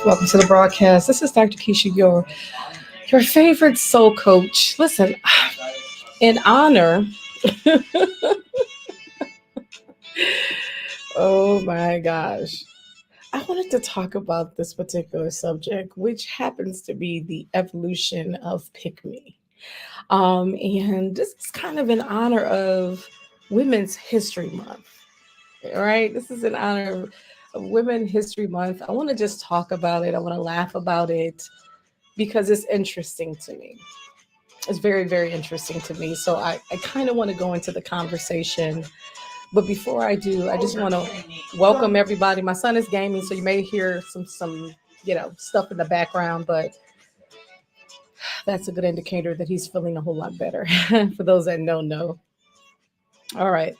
Welcome to the broadcast. This is Dr. Kesha, your favorite soul coach. Listen, in honor, oh my gosh, I wanted to talk about this particular subject, which happens to be the evolution of pick me. And this is kind of in honor of Women's History Month, right? This is in honor of Women History Month. I want to just talk about it. I want to laugh about it because it's interesting to me. It's very, very interesting to me. So I kind of want to go into the conversation. But before I do, I just want to welcome everybody. My son is gaming, so you may hear some stuff in the background, but that's a good indicator that he's feeling a whole lot better. For those that know. All right.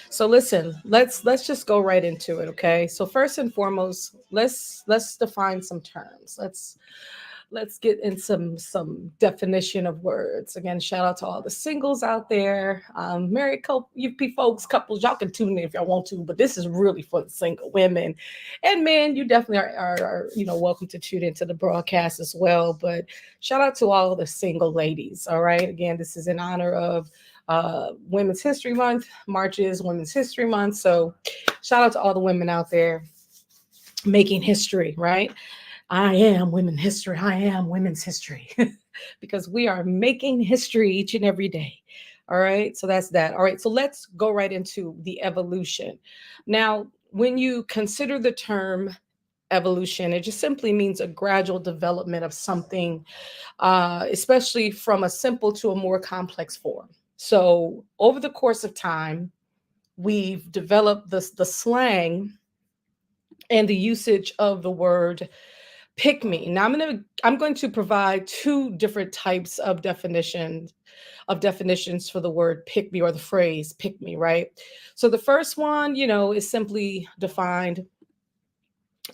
So listen, let's just go right into it, okay? So first and foremost, let's define some terms. Let's get in some definition of words. Again, shout out to all the singles out there, married couple, UP folks, couples. Y'all can tune in if y'all want to, but this is really for the single women and men. You definitely are welcome to tune into the broadcast as well. But shout out to all the single ladies. All right. Again, this is in honor of Women's History Month. March is Women's History Month, so shout out to all the women out there making history. Right. I am women history. I am women's history because we are making history each and every day. All right. So that's that. All right. So let's go right into the evolution. Now, when you consider the term evolution, it just simply means a gradual development of something, especially from a simple to a more complex form. So over the course of time, we've developed the slang and the usage of the word pick me. Now I'm going to provide two different types of definitions for the word pick me or the phrase pick me, right? So the first one, is simply defined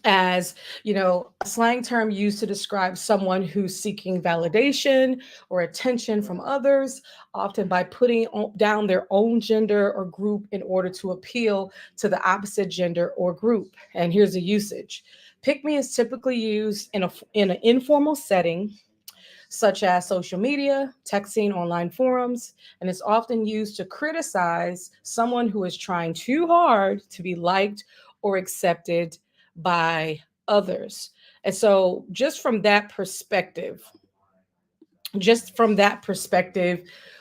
as, a slang term used to describe someone who's seeking validation or attention from others, often by putting down their own gender or group in order to appeal to the opposite gender or group. And here's the usage. Pick me is typically used in an informal setting, such as social media, texting, online forums, and it's often used to criticize someone who is trying too hard to be liked or accepted by others. And so just from that perspective,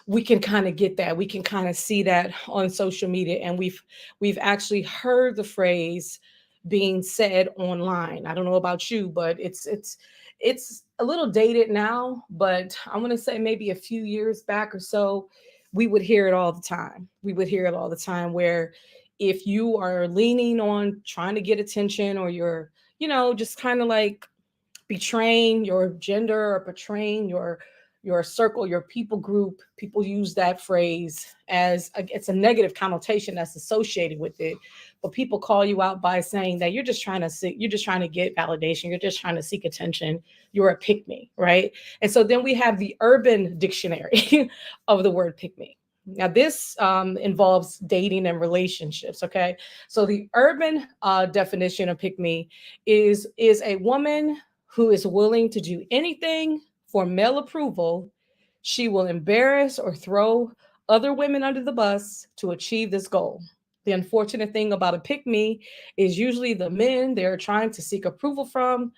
we can kind of get that. We can kind of see that on social media. And we've actually heard the phrase being said online. I don't know about you, but it's a little dated now, but I want to say maybe a few years back or so, we would hear it all the time. We would hear it all the time where if you are leaning on trying to get attention or you're, just kind of like betraying your gender or betraying your circle, your people group, people use that phrase as it's a negative connotation that's associated with it. But people call you out by saying that you're just trying to get validation, you're just trying to seek attention, you're a pick me, right? And so then we have the urban dictionary of the word pick me. Now, this involves dating and relationships. Okay, so the urban definition of pick me is a woman who is willing to do anything for male approval. She will embarrass or throw other women under the bus to achieve this goal. The unfortunate thing about a pick me is usually the men they're trying to seek approval from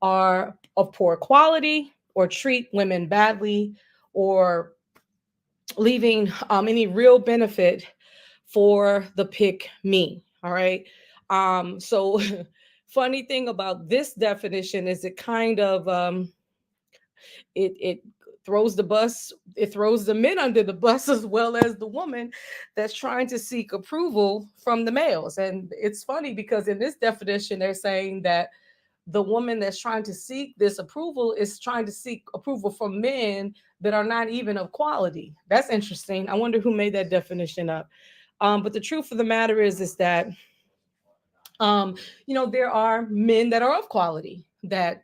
are of poor quality or treat women badly or leaving any real benefit for the pick me. All right. So funny thing about this definition is it kind of it throws the men under the bus as well as the woman that's trying to seek approval from the males. And it's funny because in this definition they're saying that the woman that's trying to seek this approval is trying to seek approval from men that are not even of quality. That's interesting. I wonder who made that definition up. But the truth of the matter is that there are men that are of quality, that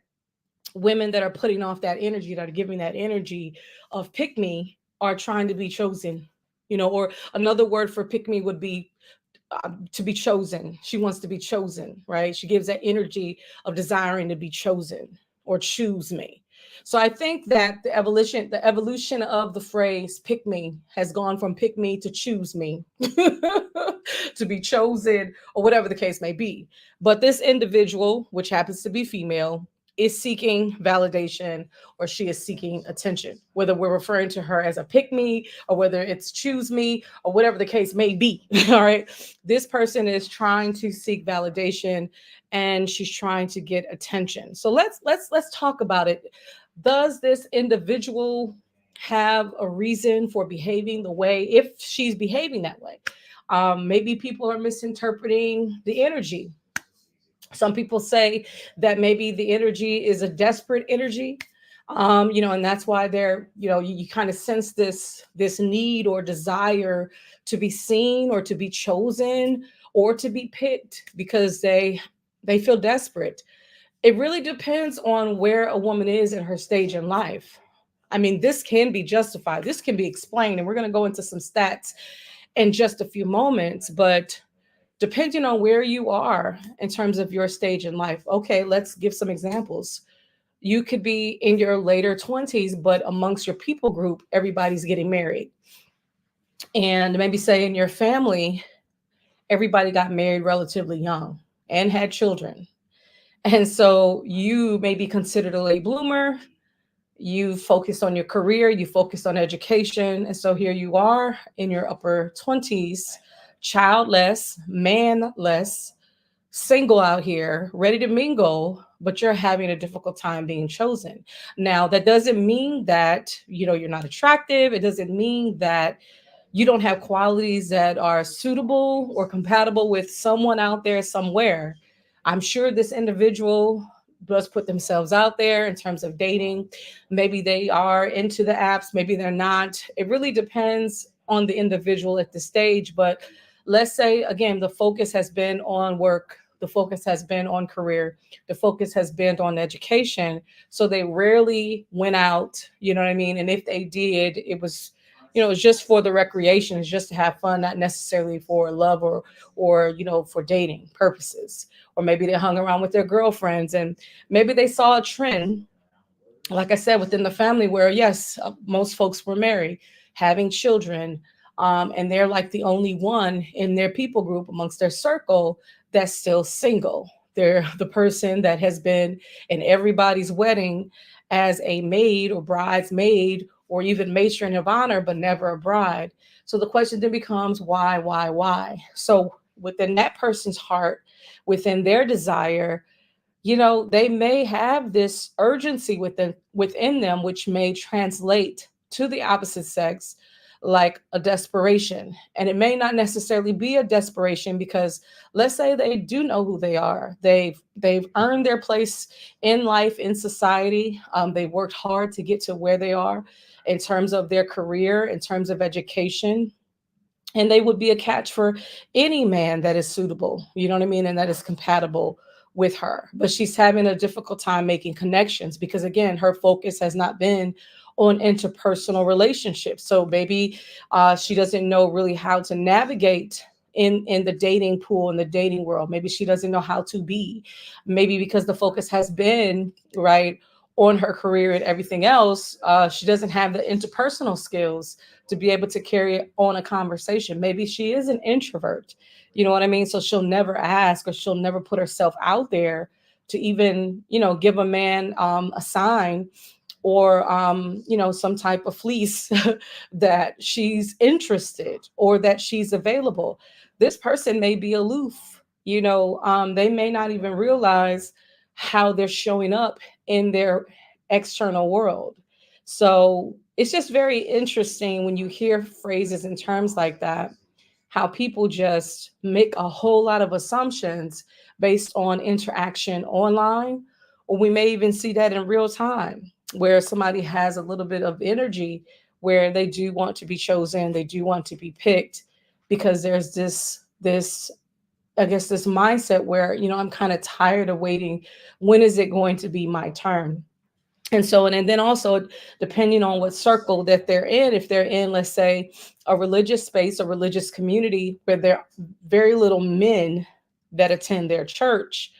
women that are putting off that energy, that are giving that energy of pick me, are trying to be chosen, or another word for pick me would be to be chosen. She wants to be chosen, right? She gives that energy of desiring to be chosen or choose me. So I think that the evolution of the phrase pick me has gone from pick me to choose me to be chosen or whatever the case may be. But this individual, which happens to be female, is seeking validation or she is seeking attention, whether we're referring to her as a pick me or whether it's choose me or whatever the case may be. All right. This person is trying to seek validation and she's trying to get attention. So let's talk about it. Does this individual have a reason for behaving the way, if she's behaving that way? Maybe people are misinterpreting the energy. Some people say that maybe the energy is a desperate energy, and that's why they're, you kind of sense this need or desire to be seen or to be chosen or to be picked because they feel desperate. It really depends on where a woman is in her stage in life. I mean, this can be justified, this can be explained, and we're going to go into some stats in just a few moments, but depending on where you are in terms of your stage in life. Okay, let's give some examples. You could be in your later 20s, but amongst your people group, everybody's getting married. And maybe say in your family, everybody got married relatively young and had children. And so you may be considered a late bloomer. You focused on your career, you focused on education. And so here you are in your upper 20s, childless, manless, single out here, ready to mingle, but you're having a difficult time being chosen. Now, that doesn't mean that, you're not attractive. It doesn't mean that you don't have qualities that are suitable or compatible with someone out there somewhere. I'm sure this individual does put themselves out there in terms of dating. Maybe they are into the apps, maybe they're not. It really depends on the individual at the stage. But let's say, again, the focus has been on work, the focus has been on career, the focus has been on education. So they rarely went out, you know what I mean? And if they did, it was just for the recreation, it's just to have fun, not necessarily for love or for dating purposes. Or maybe they hung around with their girlfriends and maybe they saw a trend, like I said, within the family where, yes, most folks were married, having children, and they're like the only one in their people group amongst their circle that's still single. They're the person that has been in everybody's wedding as a maid or bridesmaid or even matron of honor, but never a bride. So the question then becomes why, why? So within that person's heart, within their desire, they may have this urgency within them, which may translate to the opposite sex like a desperation. And it may not necessarily be a desperation because let's say they do know who they are. They've earned their place in life, in society. They've worked hard to get to where they are in terms of their career, in terms of education, and they would be a catch for any man that is suitable, you know what I mean, and that is compatible with her. But she's having a difficult time making connections because, again, her focus has not been on interpersonal relationships. So maybe she doesn't know really how to navigate in the dating pool, in the dating world. Maybe she doesn't know how to be. Maybe because the focus has been right on her career and everything else, she doesn't have the interpersonal skills to be able to carry on a conversation. Maybe she is an introvert, you know what I mean? So she'll never ask or she'll never put herself out there to even, give a man a sign or, some type of fleece that she's interested or that she's available. This person may be aloof, they may not even realize how they're showing up in their external world. So it's just very interesting when you hear phrases and terms like that, how people just make a whole lot of assumptions based on interaction online. Or we may even see that in real time where somebody has a little bit of energy where they do want to be chosen, they do want to be picked because there's this I guess this mindset where, I'm kind of tired of waiting. When is it going to be my turn? And then also depending on what circle that they're in, if they're in, let's say, a religious space, a religious community where there are very little men that attend their church,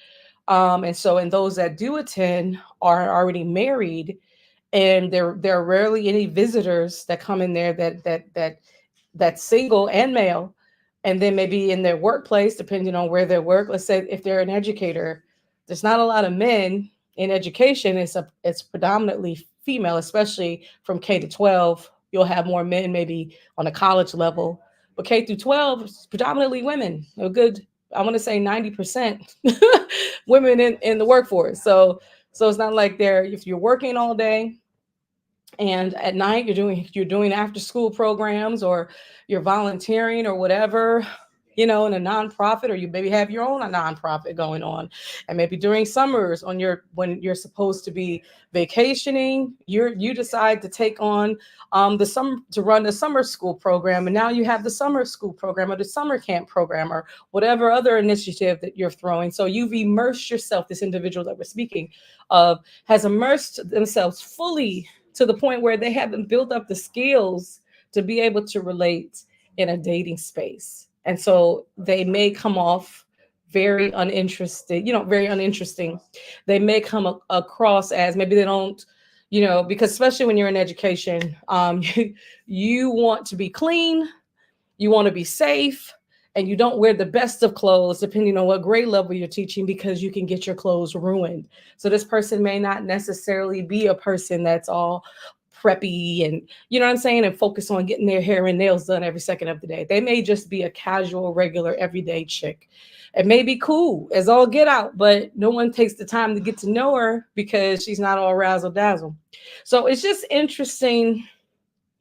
and those that do attend are already married, and there are rarely any visitors that come in there that's single and male, and then maybe in their workplace, depending on where they work. Let's say if they're an educator, there's not a lot of men in education. It's predominantly female, especially from K to 12. You'll have more men maybe on a college level, but K through 12 is predominantly women. A good, I want to say 90% women in the workforce. So it's not like they're, if you're working all day and at night you're doing after school programs, or you're volunteering or whatever, in a nonprofit, or you maybe have your own a nonprofit going on, and maybe during summers, on your when you're supposed to be vacationing, you decide to take on the summer to run the summer school program, and now you have the summer school program or the summer camp program or whatever other initiative that you're throwing. So you've immersed yourself, this individual that we're speaking of has immersed themselves fully to the point where they haven't built up the skills to be able to relate in a dating space. And so they may come off very uninterested, very uninteresting. They may come across as maybe they don't, because especially when you're in education, you want to be clean, you want to be safe, and you don't wear the best of clothes depending on what grade level you're teaching, because you can get your clothes ruined. So this person may not necessarily be a person that's all preppy and, you know what I'm saying, and focus on getting their hair and nails done every second of the day. They may just be a casual, regular, everyday chick. It may be cool as all get out, but no one takes the time to get to know her because she's not all razzle dazzle. So it's just interesting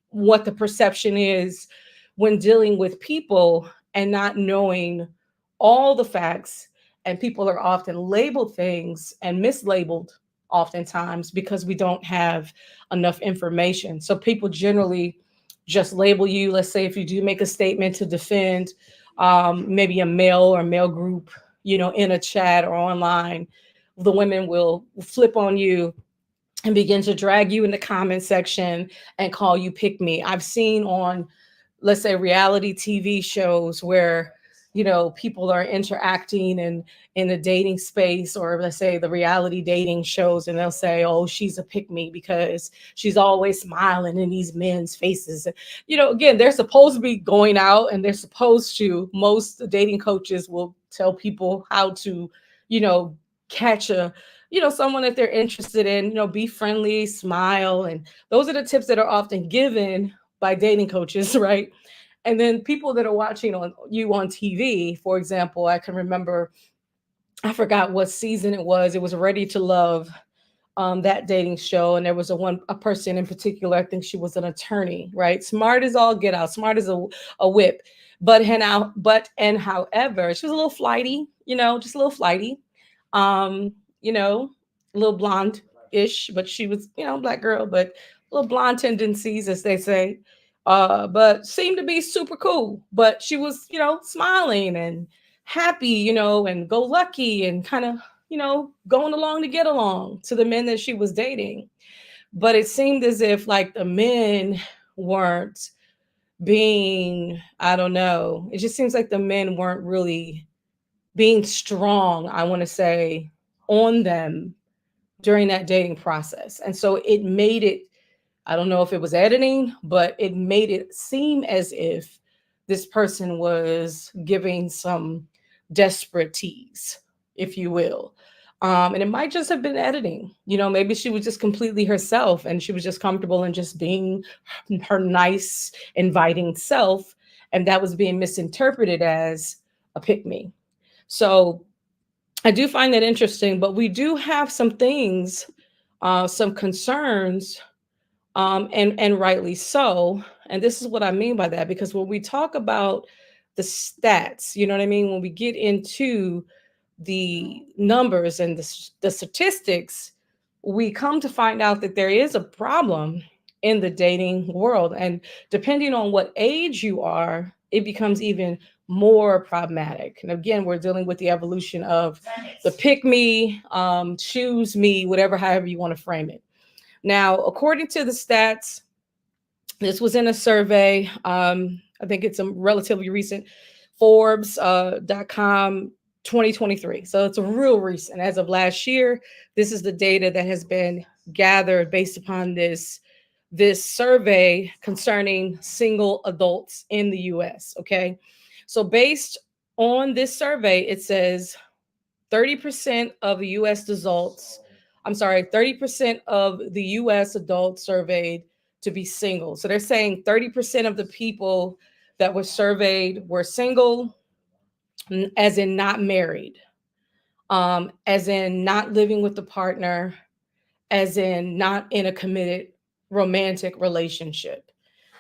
what the perception is when dealing with people and not knowing all the facts. And people are often labeled things and mislabeled oftentimes because we don't have enough information. So people generally just label you. Let's say if you do make a statement to defend maybe a male or male group, in a chat or online, the women will flip on you and begin to drag you in the comment section and call you pick me. I've seen on, let's say, reality TV shows where, people are interacting in the dating space, or let's say the reality dating shows, and they'll say, oh, she's a pick me because she's always smiling in these men's faces. Again, they're supposed to be going out, and they're supposed to, most dating coaches will tell people how to, you know, catch someone that they're interested in, be friendly, smile. And those are the tips that are often given by dating coaches, right? And then people that are watching on TV, for example, I can remember, I forgot what season it was. It was Ready to Love, that dating show, and there was a person in particular. I think she was an attorney, right? Smart as all get out, smart as a whip. But however, she was a little flighty, just a little flighty, um, a little blonde ish, but she was, black girl, but a little blonde tendencies, as they say. But seemed to be super cool. But she was, smiling and happy, and go lucky, and kind of, going along to get along to the men that she was dating. But it seemed as if like the men weren't being, I don't know, it just seems like the men weren't really being strong, I want to say, on them during that dating process. And so it made it, I don't know if it was editing, but it made it seem as if this person was giving some desperate tease, if you will. And it might just have been editing. Maybe she was just completely herself and she was just comfortable in just being her nice, inviting self. And that was being misinterpreted as a pick me. So I do find that interesting, but we do have some things, some concerns, and rightly so. And this is what I mean by that, because when we talk about the stats, you know what I mean? When we get into the numbers and the statistics, we come to find out that there is a problem in the dating world. And depending on what age you are, it becomes even more problematic. And again, we're dealing with the evolution of the pick me, choose me, whatever, however you want to frame it. Now, according to the stats, this was in a survey. I think it's a relatively recent Forbes.com 2023. So it's a real recent. As of last year, this is the data that has been gathered based upon this survey concerning single adults in the US. Okay. So based on this survey, it says 30% of the US adults, I'm sorry, 30% of the US adults surveyed to be single. So they're saying 30% of the people that were surveyed were single, as in not married, as in not living with the partner, as in not in a committed romantic relationship.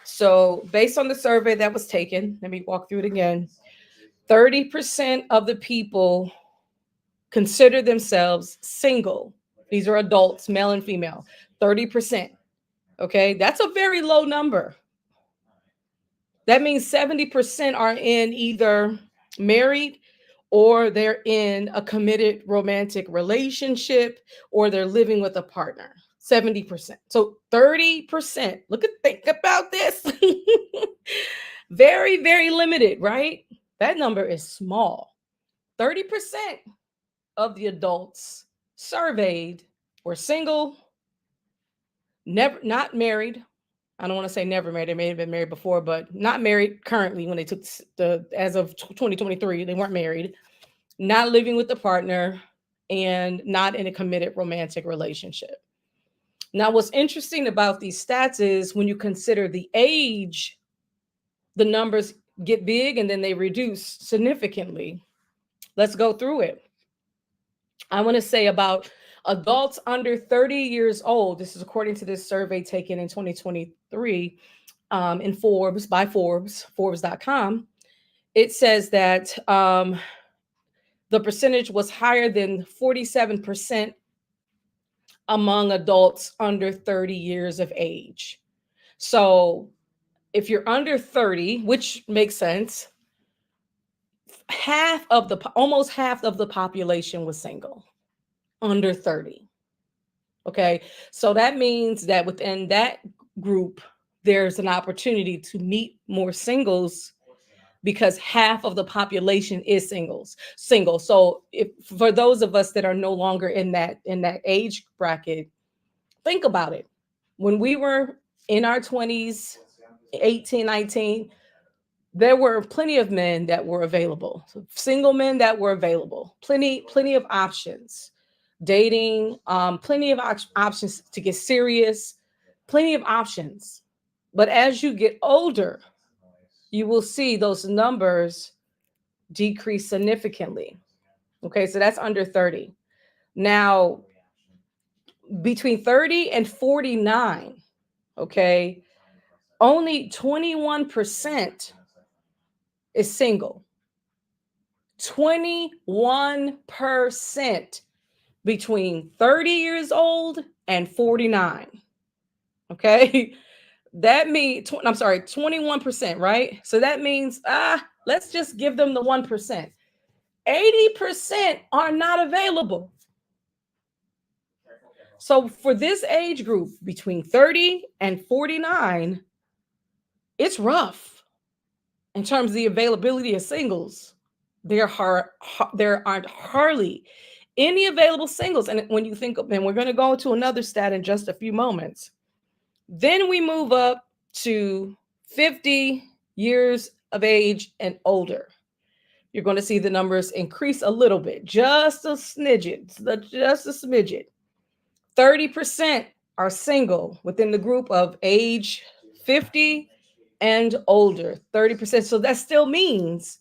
So, based on the survey that was taken, let me walk through it again. 30% of the people consider themselves single. These are adults, male and female. 30%. Okay, that's a very low number. That means 70% are in either married, or they're in a committed romantic relationship, or they're living with a partner. 70%. So 30%. Think about this. Very, very limited, right? That number is small. 30% of the adults surveyed were single, never not married. I don't want to say never married. They may have been married before, but not married currently when they took as of 2023, they weren't married, not living with the partner, and not in a committed romantic relationship. Now, what's interesting about these stats is when you consider the age, the numbers get big and then they reduce significantly. Let's go through it. I want to say about adults under 30 years old. This is according to this survey taken in 2023 in Forbes by Forbes, Forbes.com. It says that the percentage was higher than 47% among adults under 30 years of age. So if you're under 30, which makes sense, almost half of the population was single under 30. Okay. So that means that within that group, there's an opportunity to meet more singles because half of the population is single. So if for those of us that are no longer in that age bracket, think about it. When we were in our 20s, 18, 19, there were plenty of men that were available. So single men that were available. Plenty of options. Dating, plenty of options to get serious, plenty of options. But as you get older, you will see those numbers decrease significantly. Okay, so that's under 30. Now, between 30 and 49, okay, only 21% is single. 21% between 30 years old and 49. Okay. That means, I'm sorry, 21%, right? So that means, let's just give them the 1%. 80% are not available. So for this age group between 30 and 49, it's rough in terms of the availability of singles. There aren't hardly any available singles. And when you think of, and we're going to go to another stat in just a few moments, then we move up to 50 years of age and older. You're going to see the numbers increase a little bit, just a smidget, just a smidget. 30% are single within the group of age 50 and older. 30%. So that still means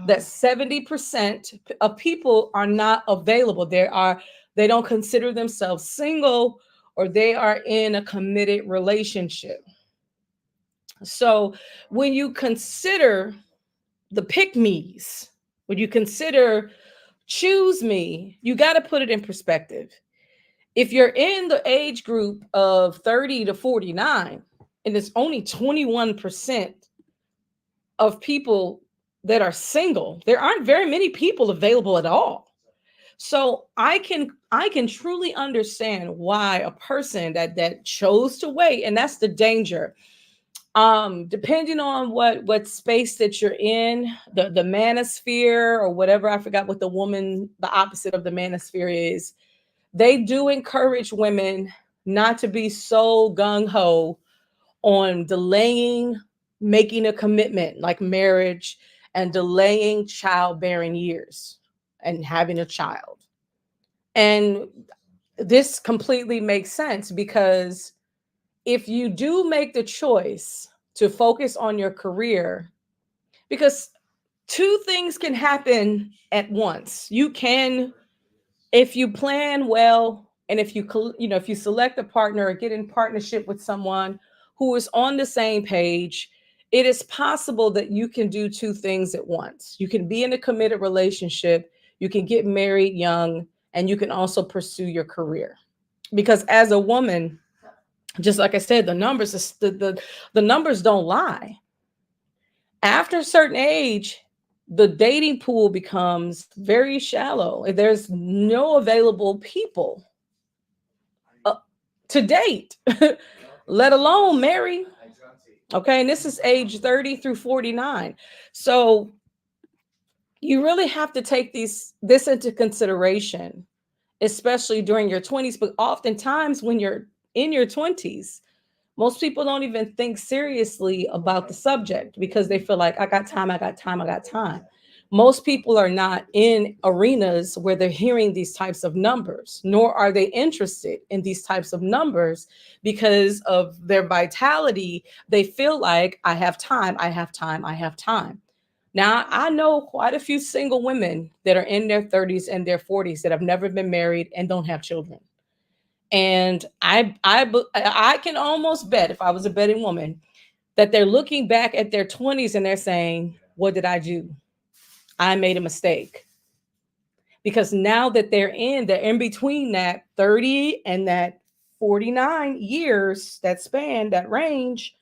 that 70% of people are not available. They don't consider themselves single, or they are in a committed relationship. So when you consider the pick me's, when you consider choose me, you got to put it in perspective. If you're in the age group of 30 to 49, and it's only 21% of people that are single, there aren't very many people available at all. So I can truly understand why a person that chose to wait, and that's the danger. Depending on what space that you're in, the manosphere or whatever, I forgot what the opposite of the manosphere is. They do encourage women not to be so gung-ho on delaying making a commitment like marriage and delaying childbearing years and having a child. And this completely makes sense because if you do make the choice to focus on your career, because two things can happen at once. You can, if you plan well, and if if you select a partner or get in partnership with someone who is on the same page, it is possible that you can do two things at once. You can be in a committed relationship, you can get married young, and you can also pursue your career. Because as a woman, just like I said, the numbers don't lie. After a certain age, the dating pool becomes very shallow. There's no available people uh, to date, let alone marry. Okay, and this is age 30 through 49. So you really have to take this into consideration, especially during your 20s, but oftentimes when you're in your 20s, most people don't even think seriously about the subject because they feel like I got time, I got time, I got time. Most people are not in arenas where they're hearing these types of numbers, nor are they interested in these types of numbers because of their vitality. They feel like I have time, I have time, I have time. Now, I know quite a few single women that are in their 30s and their 40s that have never been married and don't have children. And I can almost bet, if I was a betting woman, that they're looking back at their 20s and they're saying, "What did I do? I made a mistake." Because now that they're in between that 30 and that 49 years, that span, that range,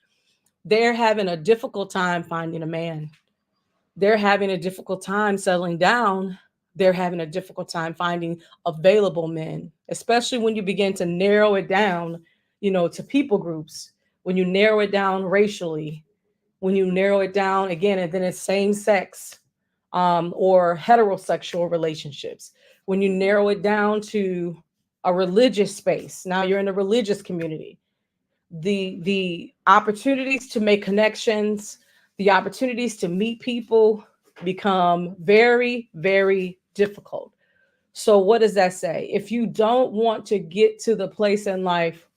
they're having a difficult time finding a man. They're having a difficult time settling down. They're having a difficult time finding available men, especially when you begin to narrow it down, to people groups, when you narrow it down racially, when you narrow it down again, and then it's same sex or heterosexual relationships. When you narrow it down to a religious space, now you're in a religious community, the opportunities to make connections, the opportunities to meet people become very, very difficult. So what does that say? If you don't want to get to the place in life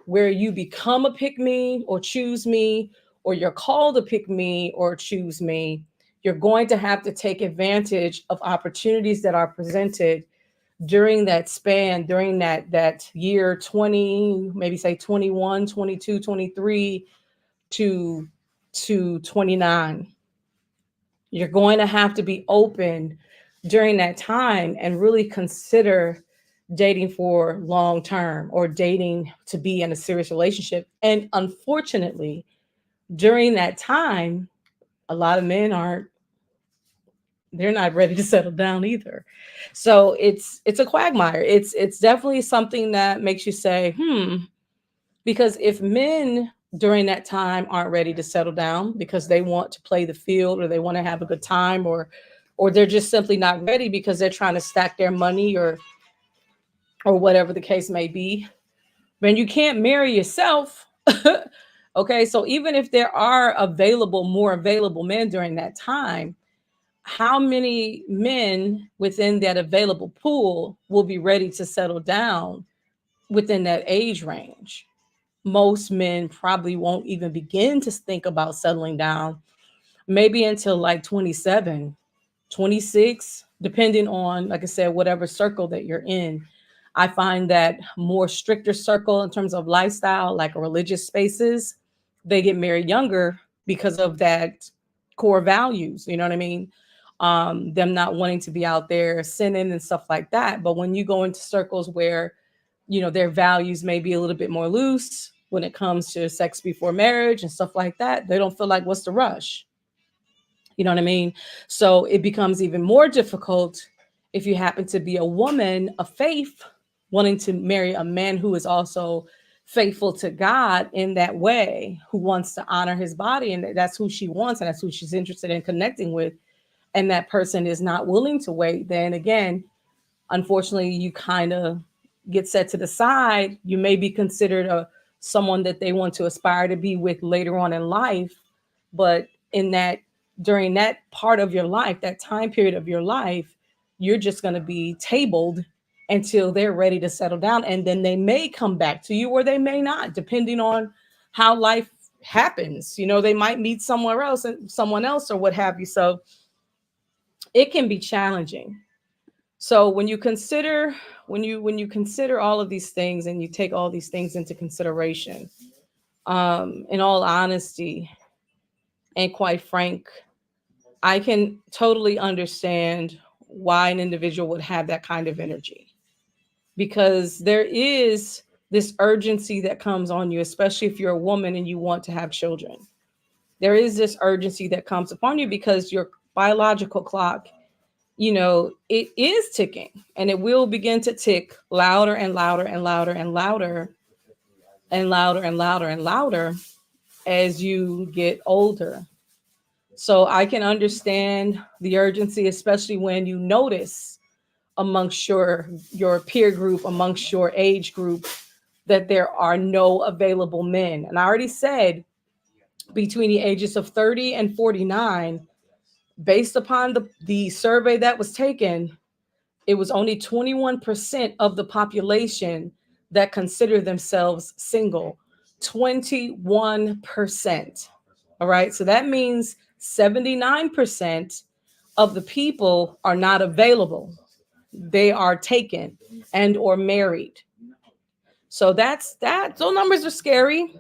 where you become a pick me or choose me, or you're called to pick me or choose me, you're going to have to take advantage of opportunities that are presented during that span, during that year 20, maybe say 21, 22, 23 to 29. You're going to have to be open during that time and really consider dating for long term or dating to be in a serious relationship. And unfortunately, during that time, a lot of men aren't, they're not ready to settle down either. So it's a quagmire. It's definitely something that makes you say, because if men during that time aren't ready to settle down because they want to play the field or they want to have a good time, or they're just simply not ready because they're trying to stack their money or whatever the case may be, then you can't marry yourself. Okay, so even if there are more available men during that time, how many men within that available pool will be ready to settle down within that age range? Most men probably won't even begin to think about settling down maybe until like 27, 26, depending on, like I said, whatever circle that you're in. I find that more stricter circle in terms of lifestyle, like religious spaces, they get married younger because of that core values. You know what I mean? Them not wanting to be out there sinning and stuff like that. But when you go into circles where, their values may be a little bit more loose when it comes to sex before marriage and stuff like that, they don't feel like, what's the rush? You know what I mean? So it becomes even more difficult. If you happen to be a woman of faith, wanting to marry a man who is also faithful to God in that way, who wants to honor his body, and that's who she wants, and that's who she's interested in connecting with, and that person is not willing to wait, then again, unfortunately, you kind of get set to the side. You may be considered a someone that they want to aspire to be with later on in life, but in that during that part of your life, that time period of your life, you're just going to be tabled until they're ready to settle down, and then they may come back to you or they may not, depending on how life happens. They might meet somewhere else and someone else or what have you. So it can be challenging. So when you consider all of these things and you take all these things into consideration, in all honesty and quite frank, I can totally understand why an individual would have that kind of energy, because there is this urgency that comes on you, especially if you're a woman and you want to have children. There is this urgency that comes upon you because your biological clock, it is ticking, and it will begin to tick louder and louder and louder and louder and louder and louder and louder as you get older. So I can understand the urgency, especially when you notice amongst your peer group, amongst your age group, that there are no available men. And I already said between the ages of 30 and 49, based upon the survey that was taken, it was only 21% of the population that consider themselves single. 21%. All right. So that means 79% of the people are not available. They are taken and or married. So that's that. Those numbers are scary.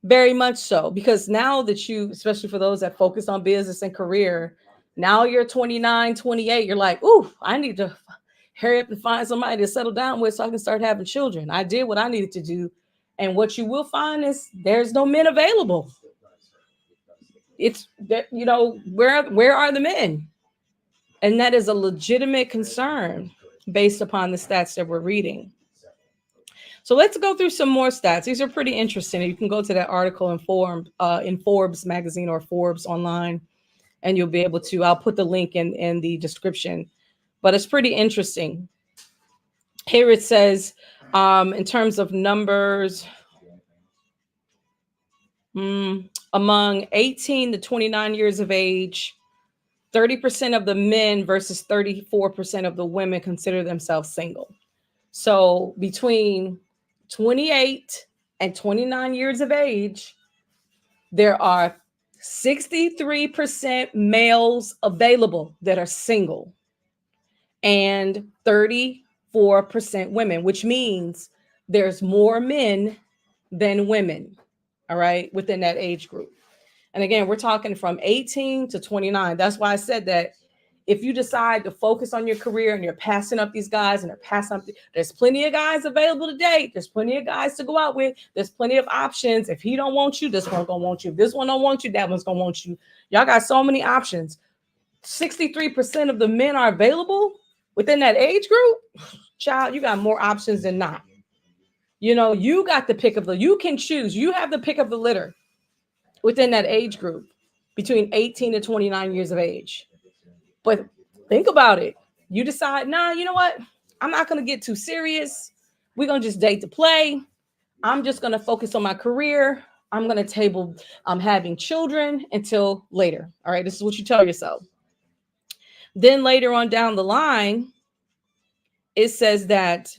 Very much so, because now that you, especially for those that focus on business and career, now you're 29, 28, you're like, ooh, I need to hurry up and find somebody to settle down with so I can start having children. I did what I needed to do. And what you will find is there's no men available. It's that, where are the men? And that is a legitimate concern based upon the stats that we're reading. So let's go through some more stats. These are pretty interesting. You can go to that article in Forbes magazine or Forbes online, and you'll be able to. I'll put the link in the description, but it's pretty interesting. Here it says, in terms of numbers, among 18 to 29 years of age, 30% of the men versus 34% of the women consider themselves single. So between 28 and 29 years of age, there are 63% males available that are single and 34% women, which means there's more men than women, all right, within that age group. And again, we're talking from 18 to 29. That's why I said that if you decide to focus on your career and you're passing up these guys and they're passing up, there's plenty of guys available to date. There's plenty of guys to go out with. There's plenty of options. If he don't want you, this one's gonna want you. If this one don't want you, that one's gonna want you. Y'all got so many options. 63% of the men are available within that age group. Child, you got more options than not. You got the pick of you can choose. You have the pick of the litter within that age group between 18 to 29 years of age. But think about it. You decide, nah, you know what? I'm not going to get too serious. We're going to just date to play. I'm just going to focus on my career. I'm going to table having children until later. All right. This is what you tell yourself. Then later on down the line, it says that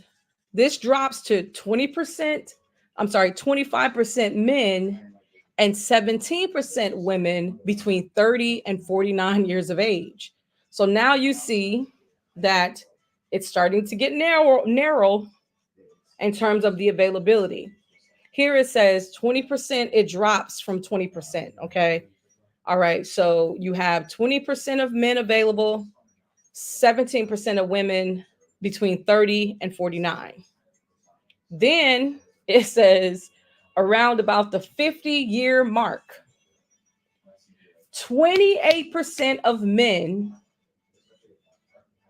this drops to 20%. I'm sorry, 25% men and 17% women between 30 and 49 years of age. So now you see that it's starting to get narrow in terms of the availability. Here it says 20%, it drops from 20%. Okay. All right. So you have 20% of men available, 17% of women between 30 and 49. Then it says around about the 50-year mark, 28% of men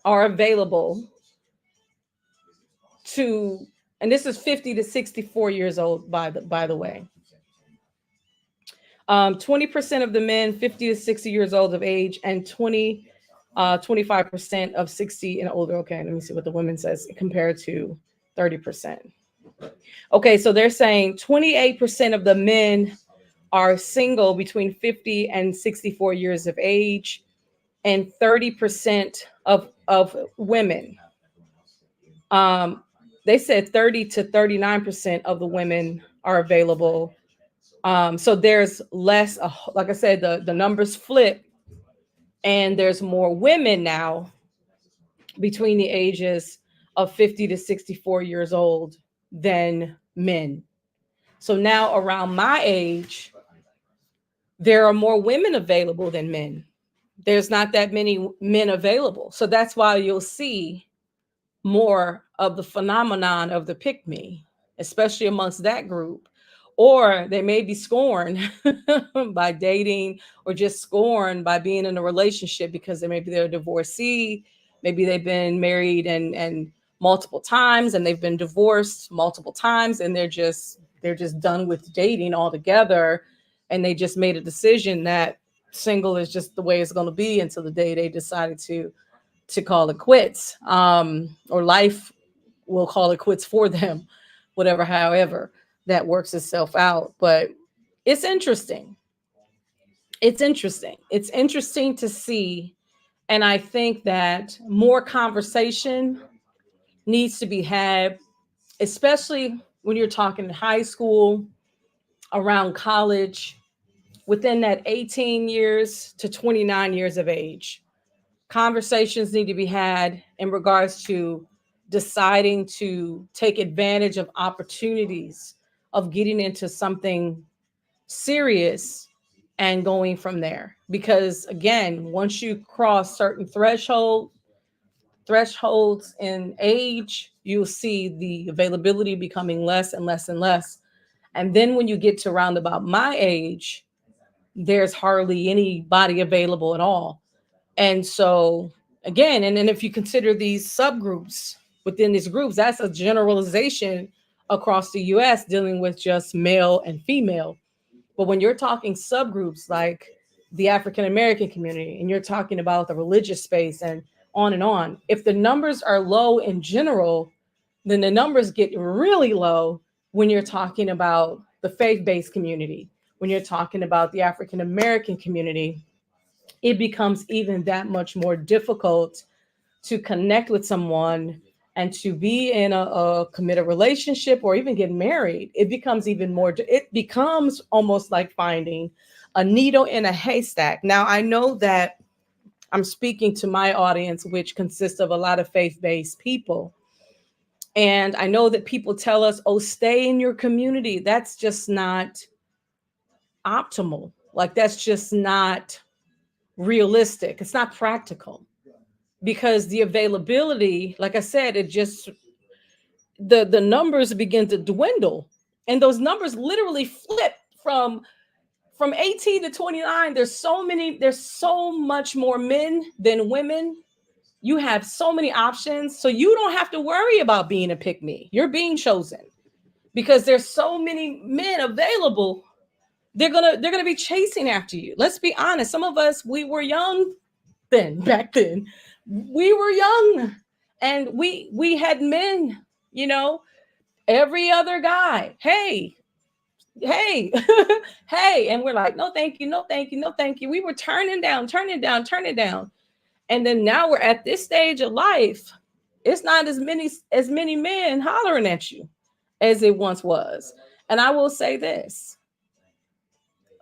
are available to, and this is 50 to 64 years old, by the way. 20% of the men 50 to 60 years old of age, and 25% of 60 and older. Okay, let me see what the women says compared to 30%. Okay, so they're saying 28% of the men are single between 50 and 64 years of age, and 30% of women. Um, they said 30 to 39% of the women are available. So there's less, like I said, the numbers flip, and there's more women now between the ages of 50 to 64 years old than men. So now around my age, there are more women available than men. There's not that many men available. So that's why you'll see more of the phenomenon of the pick me, especially amongst that group. Or they may be scorned by dating, or just scorned by being in a relationship because maybe they're a divorcee, maybe they've been married and multiple times, and they've been divorced multiple times, and they're just done with dating altogether, and they just made a decision that single is just the way it's going to be until the day they decided to call it quits, or life will call it quits for them, whatever, however that works itself out. But it's interesting. It's interesting to see. And I think that more conversation needs to be had, especially when you're talking high school, around college, within that 18 years to 29 years of age. Conversations need to be had in regards to deciding to take advantage of opportunities of getting into something serious and going from there. Because again, once you cross certain thresholds in age, you'll see the availability becoming less and less and less. And then when you get to around about my age, there's hardly anybody available at all. And so, again, and then if you consider these subgroups within these groups, that's a generalization across the US dealing with just male and female. But when you're talking subgroups like the African American community, and you're talking about the religious space and on, if the numbers are low in general, then the numbers get really low when you're talking about the faith based community, when you're talking about the African American community. It becomes even that much more difficult to connect with someone and to be in a committed relationship or even get married. It becomes even more, it becomes almost like finding a needle in a haystack. Now, I know that I'm speaking to my audience, which consists of a lot of faith based people. And I know that people tell us, oh, stay in your community. That's just not optimal. Like, that's just not realistic. It's not practical, because the availability, like I said, it just, the numbers begin to dwindle, and those numbers literally flip from 18 to 29. There's so much more men than women. You have so many options, so you don't have to worry about being a pick me. You're being chosen because there's so many men available. They're gonna be chasing after you. Let's be honest. Some of us, we were young back then. We were young, and we had men, you know, every other guy, hey, hey, and we're like, no thank you, no thank you, no thank you. We were turning down. And then now we're at this stage of life. It's not as many men hollering at you as it once was. And I will say this,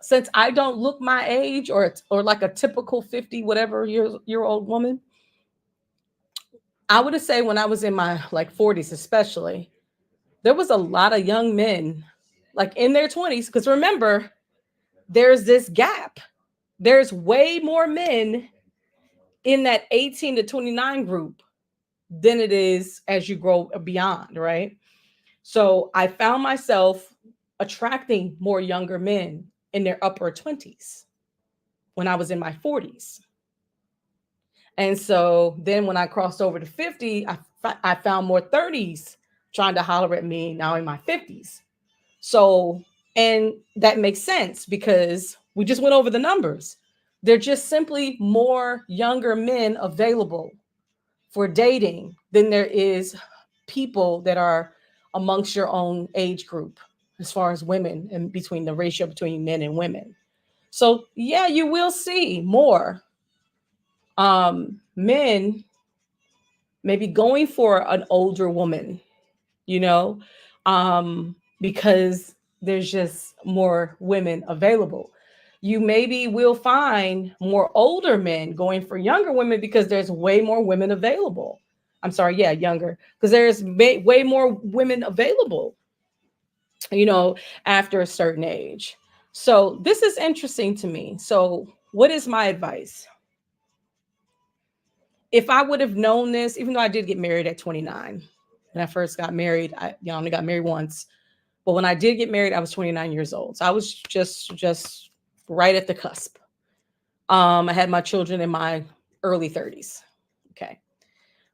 since I don't look my age, or like a typical 50 whatever year old woman, I would say when I was in my like 40s especially, there was a lot of young men like in their 20s, because remember, there's this gap. There's way more men in that 18 to 29 group than it is as you grow beyond, right? So I found myself attracting more younger men in their upper 20s when I was in my 40s. And so then when I crossed over to 50, I found more 30s trying to holler at me now in my 50s. So, and that makes sense because we just went over the numbers. They're just simply more younger men available for dating than there is people that are amongst your own age group as far as women and between the ratio between men and women. So, yeah, you will see more men maybe going for an older woman, you know, because there's just more women available. You maybe will find more older men going for younger women because there's way more women available. I'm sorry, yeah, younger, because there's way more women available, you know, after a certain age. So this is interesting to me. So, what is my advice? If I would have known this, even though I did get married at 29, when I first got married, I only got married once. But when I did get married, I was 29 years old. So I was just right at the cusp. I had my children in my early 30s. Okay.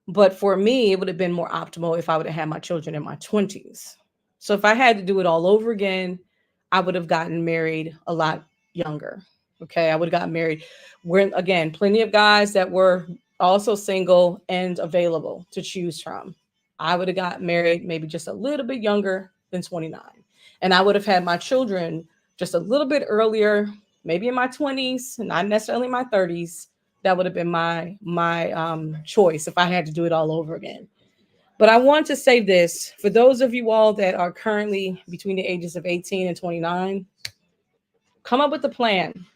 But for me, it would have been more optimal if I would have had my children in my 20s. So if I had to do it all over again, I would have gotten married a lot younger. Okay. I would have gotten married. We're again, plenty of guys that were also single and available to choose from. I would have got married maybe just a little bit younger than 29. And I would have had my children just a little bit earlier, maybe in my 20s, not necessarily my 30s. That would have been my choice if I had to do it all over again. But I want to say this for those of you all that are currently between the ages of 18 and 29, come up with a plan.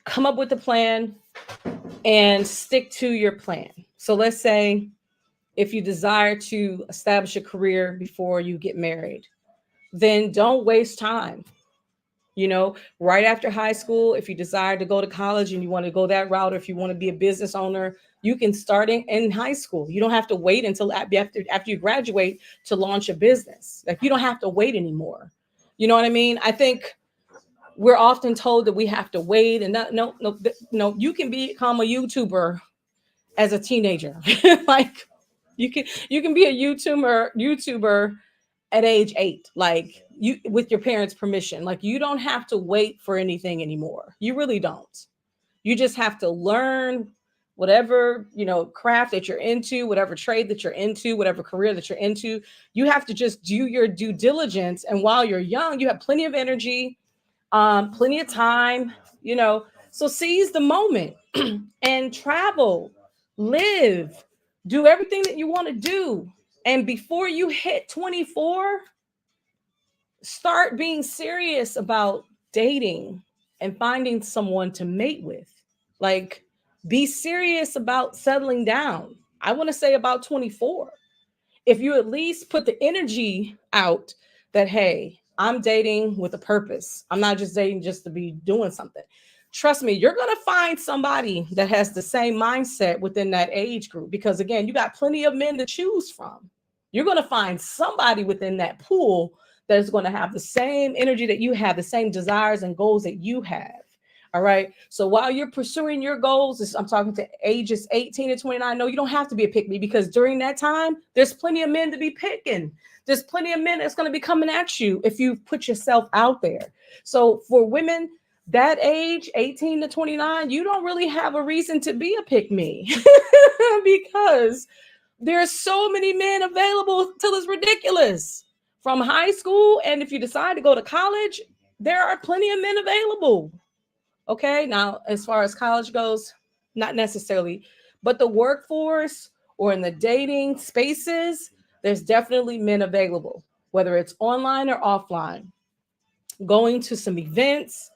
Come up with a plan and stick to your plan. So let's say if you desire to establish a career before you get married, then don't waste time. You know, right after high school, if you desire to go to college and you want to go that route, or if you want to be a business owner, you can start in high school. You don't have to wait until after you graduate to launch a business. Like, you don't have to wait anymore. You know what I mean? I think we're often told that we have to wait, and not, no, no, no. You can become a YouTuber as a teenager. Like, you can be a YouTuber at age 8, like, you with your parents' permission. Like, you don't have to wait for anything anymore. You really don't. You just have to learn whatever, craft that you're into, whatever trade that you're into, whatever career that you're into. You have to just do your due diligence. And while you're young, you have plenty of energy, plenty of time, you know. So seize the moment and travel, live, do everything that you want to do. And before you hit 24, start being serious about dating and finding someone to mate with. Like, be serious about settling down. I want to say about 24. If you at least put the energy out that, hey, I'm dating with a purpose. I'm not just dating just to be doing something. Trust me, you're going to find somebody that has the same mindset within that age group, because again, you got plenty of men to choose from. You're going to find somebody within that pool that is going to have the same energy that you have, the same desires and goals that you have. All right. So while you're pursuing your goals, I'm talking to ages 18 to 29. No, you don't have to be a pick me, because during that time, there's plenty of men to be picking. There's plenty of men that's going to be coming at you if you put yourself out there. So for women that age, 18 to 29, you don't really have a reason to be a pick me because there's so many men available till it's ridiculous. From high school, and if you decide to go to college, there are plenty of men available. Okay, now as far as college goes, not necessarily, but the workforce or in the dating spaces, there's definitely men available, whether it's online or offline. Going to some events,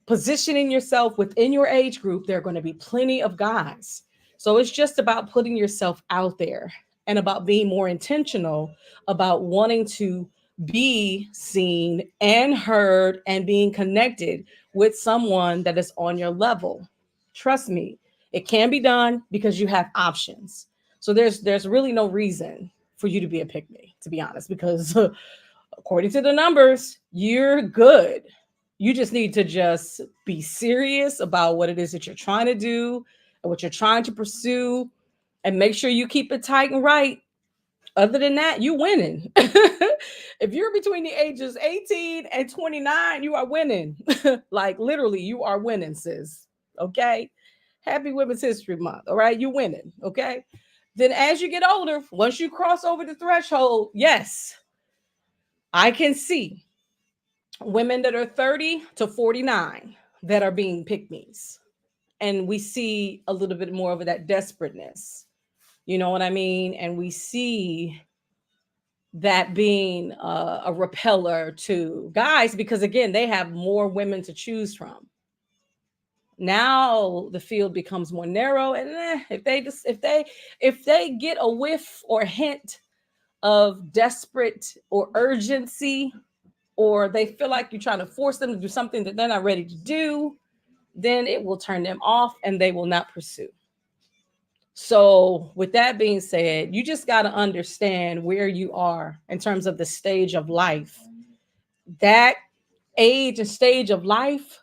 positioning yourself within your age group, there are going to be plenty of guys. So it's just about putting yourself out there and about being more intentional about wanting to be seen and heard and being connected with someone that is on your level. Trust me, it can be done because you have options. So there's really no reason for you to be a pick me, to be honest, because according to the numbers, you're good. You just need to just be serious about what it is that you're trying to do. and what you're trying to pursue, and make sure you keep it tight and right. Other than that, you winning. If you're between the ages 18 and 29, you are winning. Like literally, you are winning, sis. Okay. Happy Women's History Month. All right. You winning. Okay. Then as you get older, once you cross over the threshold, yes, I can see women that are 30 to 49 that are being pick me's. And we see a little bit more of that desperateness. You know what I mean? And we see that being a repeller to guys because again they have more women to choose from. Now the field becomes more narrow, and if they get a whiff or hint of desperate or urgency, or they feel like you're trying to force them to do something that they're not ready to do, then it will turn them off and they will not pursue. So, with that being said, you just got to understand where you are in terms of the stage of life. That age and stage of life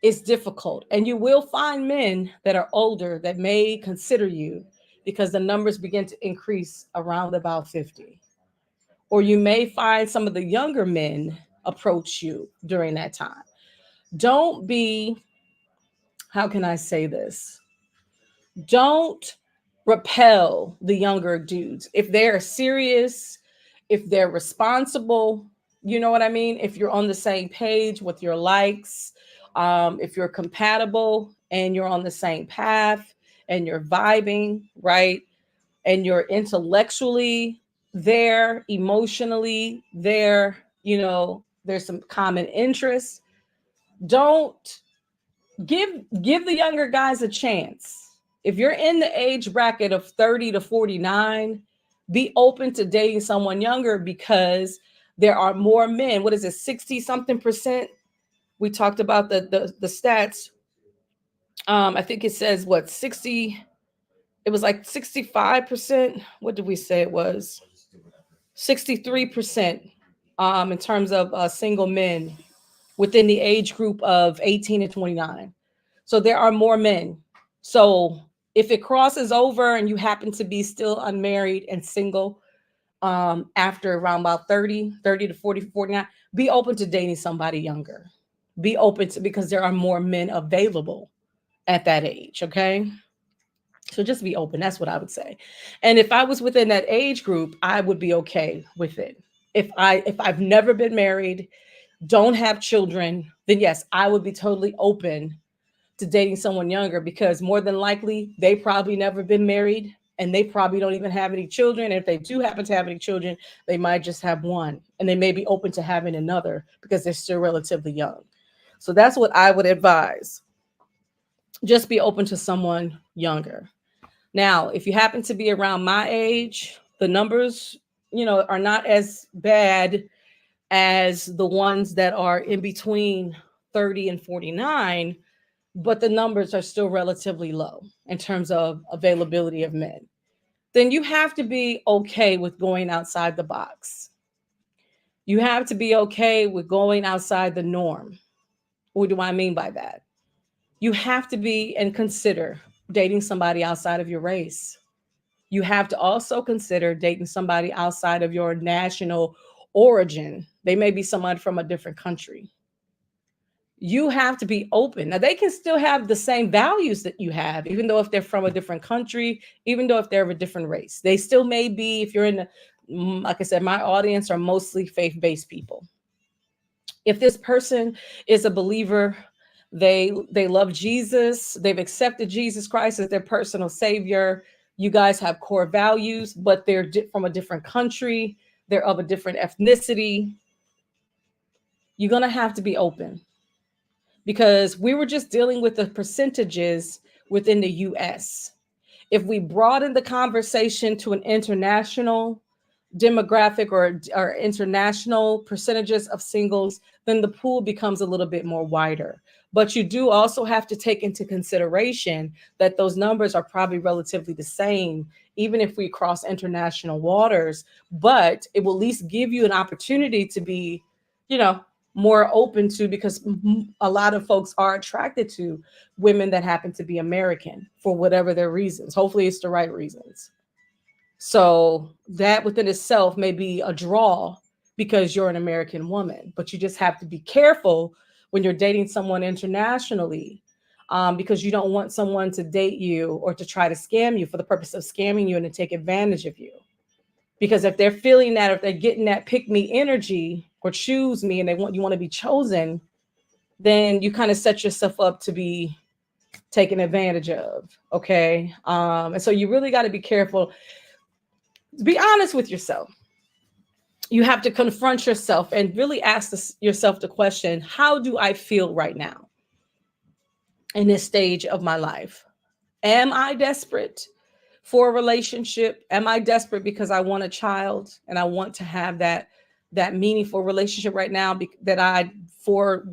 is difficult, and you will find men that are older that may consider you because the numbers begin to increase around about 50. Or you may find some of the younger men approach you during that time. Don't be, how can I say this? Don't repel the younger dudes. If they're serious, if they're responsible, you know what I mean? If you're on the same page with your likes, if you're compatible and you're on the same path and you're vibing, right? And you're intellectually there, emotionally there, there's some common interests. Don't give the younger guys a chance. If you're in the age bracket of 30 to 49, be open to dating someone younger because there are more men. What is it, 60 something percent? We talked about the stats. I think it says what, 60, it was like 65%. What did we say it was? 63% in terms of single men within the age group of 18 to 29. So there are more men. So if it crosses over and you happen to be still unmarried and single after around about 30 to 40, 49, be open to dating somebody younger. Be open to, because there are more men available at that age. Okay. So just be open. That's what I would say. And if I was within that age group, I would be okay with it. If I've never been married, don't have children, then yes, I would be totally open to dating someone younger because more than likely they probably never been married and they probably don't even have any children. And if they do happen to have any children, they might just have one and they may be open to having another because they're still relatively young. So that's what I would advise. Just be open to someone younger. Now, if you happen to be around my age, the numbers, are not as bad as the ones that are in between 30 and 49, but the numbers are still relatively low in terms of availability of men. Then you have to be okay with going outside the box. You have to be okay with going outside the norm. What do I mean by that? You have to be and consider dating somebody outside of your race. You have to also consider dating somebody outside of your national origin. They may be someone from a different country. You have to be open. Now, they can still have the same values that you have, even though if they're from a different country, even though if they're of a different race. They still may be, if you're in, like I said, my audience are mostly faith-based people. If this person is a believer, they love Jesus, they've accepted Jesus Christ as their personal savior, you guys have core values, but they're from a different country, they're of a different ethnicity, you're going to have to be open, because we were just dealing with the percentages within the US. If we broaden the conversation to an international demographic or international percentages of singles, then the pool becomes a little bit more wider. But you do also have to take into consideration that those numbers are probably relatively the same, even if we cross international waters, but it will at least give you an opportunity to be, more open to, because a lot of folks are attracted to women that happen to be American for whatever their reasons. Hopefully, it's the right reasons. So that within itself may be a draw because you're an American woman, but you just have to be careful when you're dating someone internationally, because you don't want someone to date you or to try to scam you for the purpose of scamming you and to take advantage of you. Because if they're feeling that, if they're getting that pick me energy or choose me and they want, you want to be chosen, then you kind of set yourself up to be taken advantage of. Okay. And so you really got to be careful. Be honest with yourself. You have to confront yourself and really ask yourself the question, how do I feel right now in this stage of my life? Am I desperate for a relationship? Am I desperate because I want a child and I want to have that meaningful relationship right now, that for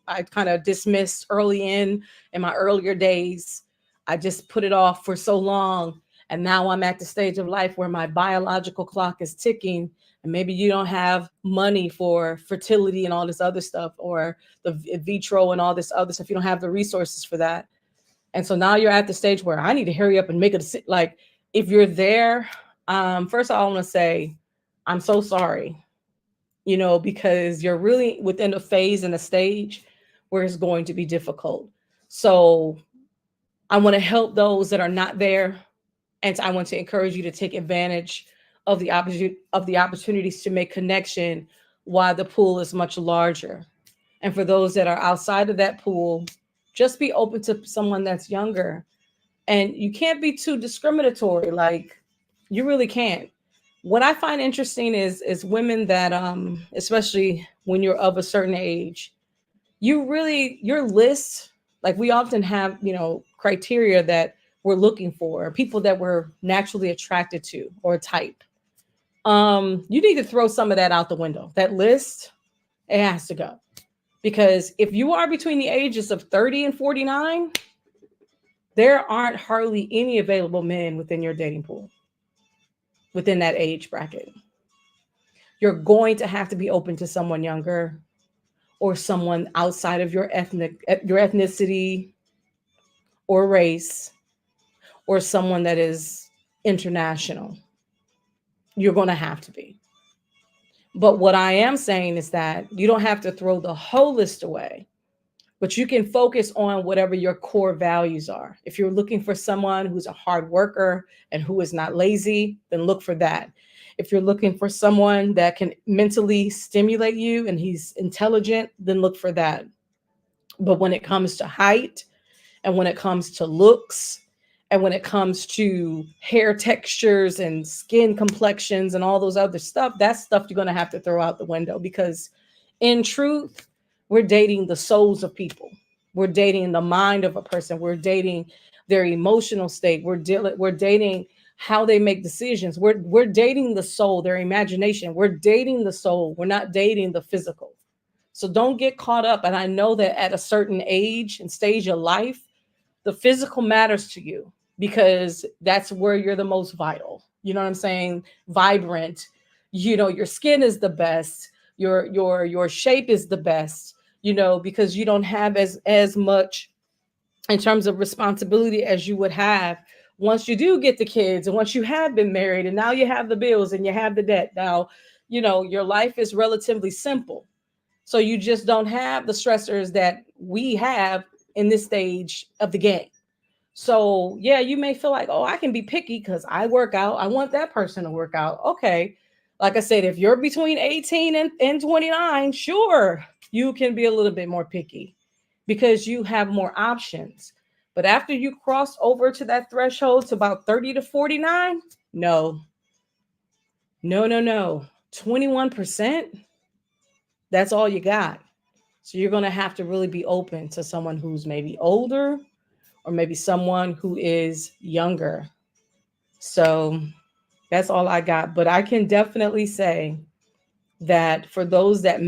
I kind of dismissed early in my earlier days. I just put it off for so long, and now I'm at the stage of life where my biological clock is ticking, and maybe you don't have money for fertility and all this other stuff, or the vitro and all this other stuff. You don't have the resources for that. And so now you're at the stage where I need to hurry up and make a decision. Like, if you're there, first of all, I want to say, I'm so sorry, because you're really within a phase and a stage where it's going to be difficult. So I want to help those that are not there. And I want to encourage you to take advantage of the opportunities to make connection while the pool is much larger. And for those that are outside of that pool, just be open to someone that's younger. And you can't be too discriminatory. Like, you really can't. What I find interesting is women that especially when you're of a certain age, your list, like, we often have, criteria that we're looking for, people that we're naturally attracted to, or type. You need to throw some of that out the window. That list, it has to go. Because if you are between the ages of 30 and 49, there aren't hardly any available men within your dating pool within that age bracket. You're going to have to be open to someone younger, or someone outside of your ethnicity or race, or someone that is international. You're going to have to be. But what I am saying is that you don't have to throw the whole list away, but you can focus on whatever your core values are. If you're looking for someone who's a hard worker and who is not lazy, then look for that. If you're looking for someone that can mentally stimulate you and he's intelligent, then look for that. But when it comes to height, and when it comes to looks, and when it comes to hair textures and skin complexions and all those other stuff, that's stuff you're going to have to throw out the window, because in truth, we're dating the souls of people. We're dating the mind of a person. We're dating their emotional state. We're dating how they make decisions. We're dating the soul, their imagination. We're dating the soul. We're not dating the physical. So don't get caught up. And I know that at a certain age and stage of life, the physical matters to you, because that's where you're the most vital. You know what I'm saying? Vibrant. Your skin is the best. Your shape is the best. Because you don't have as much in terms of responsibility as you would have once you do get the kids, and once you have been married, and now you have the bills and you have the debt. Now, your life is relatively simple. So you just don't have the stressors that we have in this stage of the game. So yeah, you may feel like, oh, I can be picky because I work out. I want that person to work out. Okay. Like I said, if you're between 18 and 29, sure, you can be a little bit more picky because you have more options. But after you cross over to that threshold to about 30 to 49, no, no, no, no. 21%, that's all you got. So you're going to have to really be open to someone who's maybe older, or maybe someone who is younger. So that's all I got. But I can definitely say that for those that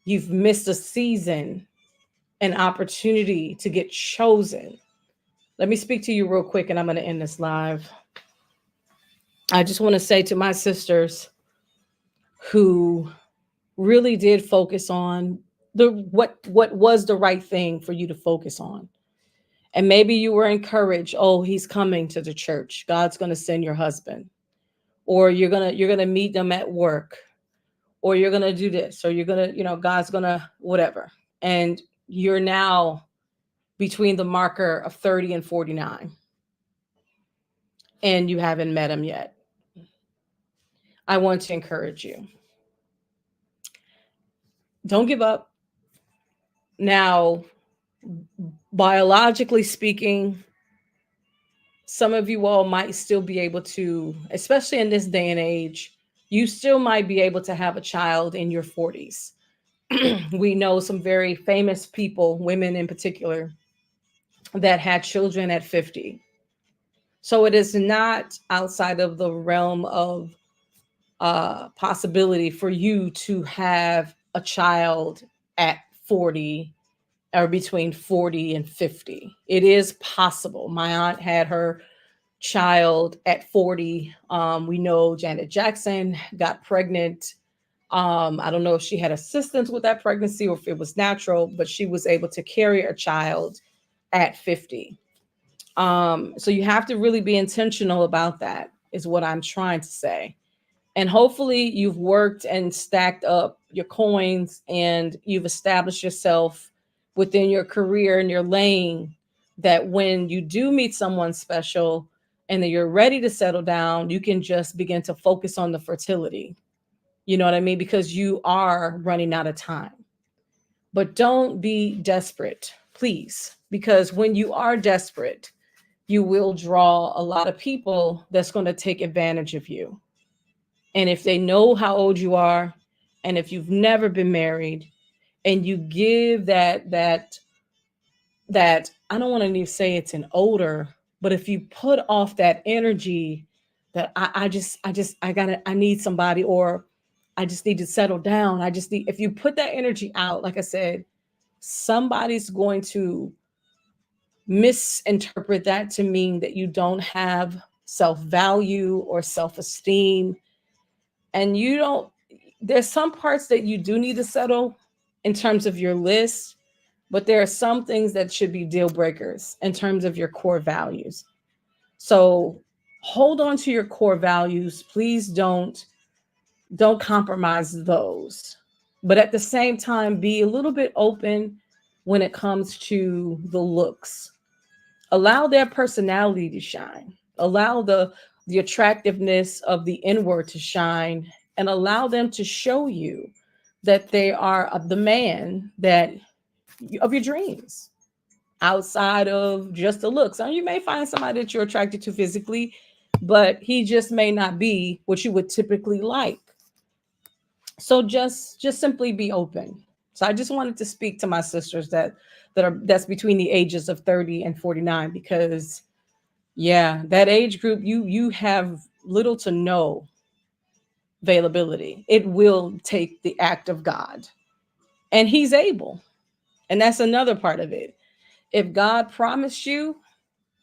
you've missed a season, an opportunity to get chosen. Let me speak to you real quick, and I'm going to end this live. I just want to say to my sisters who really did focus on the what was the right thing for you to focus on. And maybe you were encouraged, oh, he's coming to the church. God's going to send your husband. Or you're going to meet them at work, or you're going to do this, or you're going to, God's going to whatever. And you're now between the marker of 30 and 49 and you haven't met him yet. I want to encourage you. Don't give up. Now, biologically speaking, some of you all might still be able to, especially in this day and age, you still might be able to have a child in your 40s. We know some very famous people, women in particular, that had children at 50. So it is not outside of the realm of possibility for you to have a child at 40 or between 40 and 50. It is possible. My aunt had her child at 40. We know Janet Jackson got pregnant. I don't know if she had assistance with that pregnancy or if it was natural, but she was able to carry a child at 50. So you have to really be intentional about that, is what I'm trying to say. And hopefully you've worked and stacked up your coins and you've established yourself within your career and your lane, that when you do meet someone special and that you're ready to settle down, you can just begin to focus on the fertility. You know what I mean? Because you are running out of time. But don't be desperate, please, because when you are desperate, you will draw a lot of people that's going to take advantage of you. And if they know how old you are, and if you've never been married, and you give that I don't want to even say it's an odor, but if you put off that energy that I need somebody, or I just need to settle down. I just need, if you put that energy out, like I said, somebody's going to misinterpret that to mean that you don't have self value or self esteem. And you don't, there's some parts that you do need to settle in terms of your list, but there are some things that should be deal breakers in terms of your core values. So hold on to your core values. Please don't compromise those. But at the same time, be a little bit open when it comes to the looks. Allow their personality to shine. Allow the attractiveness of the inward to shine, and allow them to show you that they are the man that of your dreams, outside of just the looks. And you may find somebody that you're attracted to physically, but he just may not be what you would typically like. So just simply be open. So I just wanted to speak to my sisters that's between the ages of 30 and 49, because yeah, that age group, you have little to no availability. It will take the act of God, and he's able. And that's another part of it. If God promised you,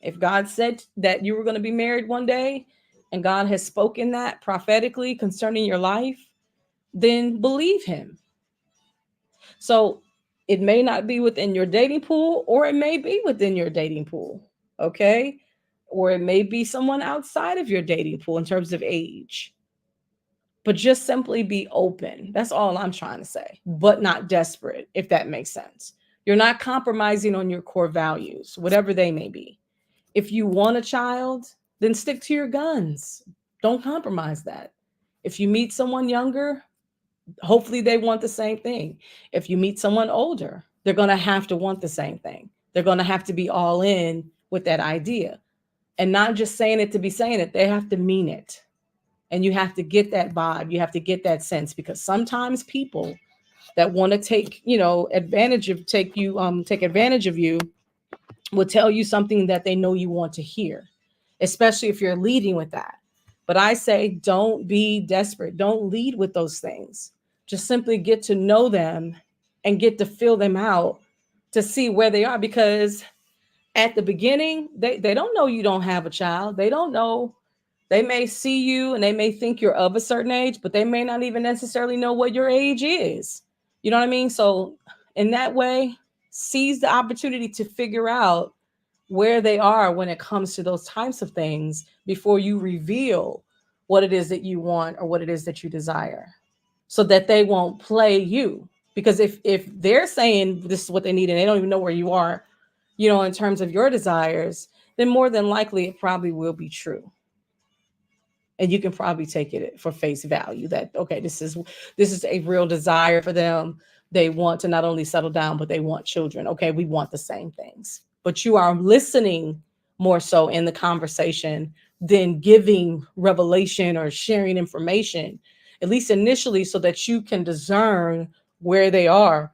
if God said that you were going to be married one day, and God has spoken that prophetically concerning your life, then believe him. So it may not be within your dating pool, or it may be within your dating pool. Okay. Or it may be someone outside of your dating pool in terms of age. But just simply be open. That's all I'm trying to say, but not desperate, if that makes sense. You're not compromising on your core values, whatever they may be. If you want a child, then stick to your guns. Don't compromise that. If you meet someone younger, hopefully they want the same thing. If you meet someone older, they're going to have to want the same thing. They're going to have to be all in with that idea, and not just saying it to be saying it. They have to mean it. And you have to get that vibe. You have to get that sense, because sometimes people that want to take, take advantage of you will tell you something that they know you want to hear, especially if you're leading with that. But I say, don't be desperate. Don't lead with those things. Just simply get to know them and get to fill them out to see where they are. Because at the beginning, they don't know you don't have a child. They don't know They may see you and they may think you're of a certain age, but they may not even necessarily know what your age is. You know what I mean? So, in that way, seize the opportunity to figure out where they are when it comes to those types of things before you reveal what it is that you want or what it is that you desire, so that they won't play you. Because if they're saying this is what they need and they don't even know where you are, in terms of your desires, then more than likely it probably will be true. And you can probably take it for face value that, okay, this is a real desire for them. They want to not only settle down, but they want children. Okay, we want the same things, but you are listening more so in the conversation than giving revelation or sharing information, at least initially, so that you can discern where they are,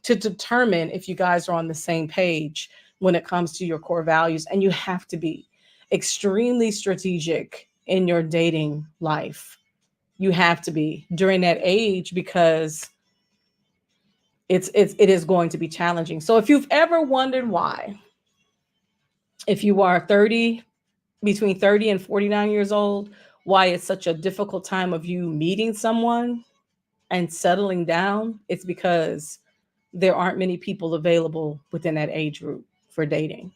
to determine if you guys are on the same page when it comes to your core values. And you have to be extremely strategic in your dating life. You have to be during that age, because it is going to be challenging. So if you've ever wondered why, if you are 30, between 30 and 49 years old, why it's such a difficult time of you meeting someone and settling down, it's because there aren't many people available within that age group for dating.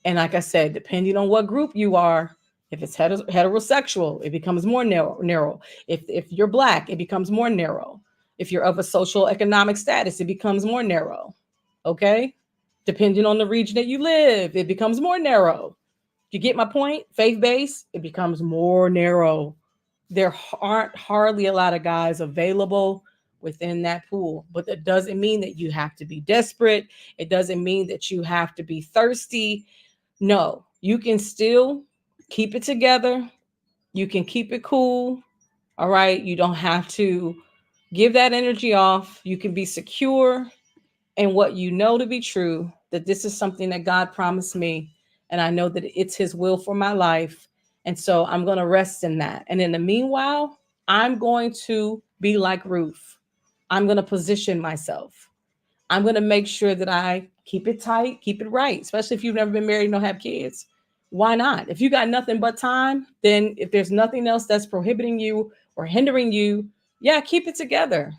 And like I said, depending on what group you are, if it's heterosexual, it becomes more narrow. If you're black, it becomes more narrow. If you're of a social economic status, it becomes more narrow. Okay? Depending on the region that you live, it becomes more narrow. You get my point? Faith based, it becomes more narrow. There aren't hardly a lot of guys available within that pool, but that doesn't mean that you have to be desperate. It doesn't mean that you have to be thirsty. No, you can still keep it together. You can keep it cool. All right. You don't have to give that energy off. You can be secure in what you know to be true, that this is something that God promised me. And I know that it's His will for my life. And so I'm going to rest in that. And in the meanwhile, I'm going to be like Ruth. I'm going to position myself. I'm going to make sure that I keep it tight, keep it right, especially if you've never been married and don't have kids. Why not? If you got nothing but time, then if there's nothing else that's prohibiting you or hindering you, yeah, keep it together.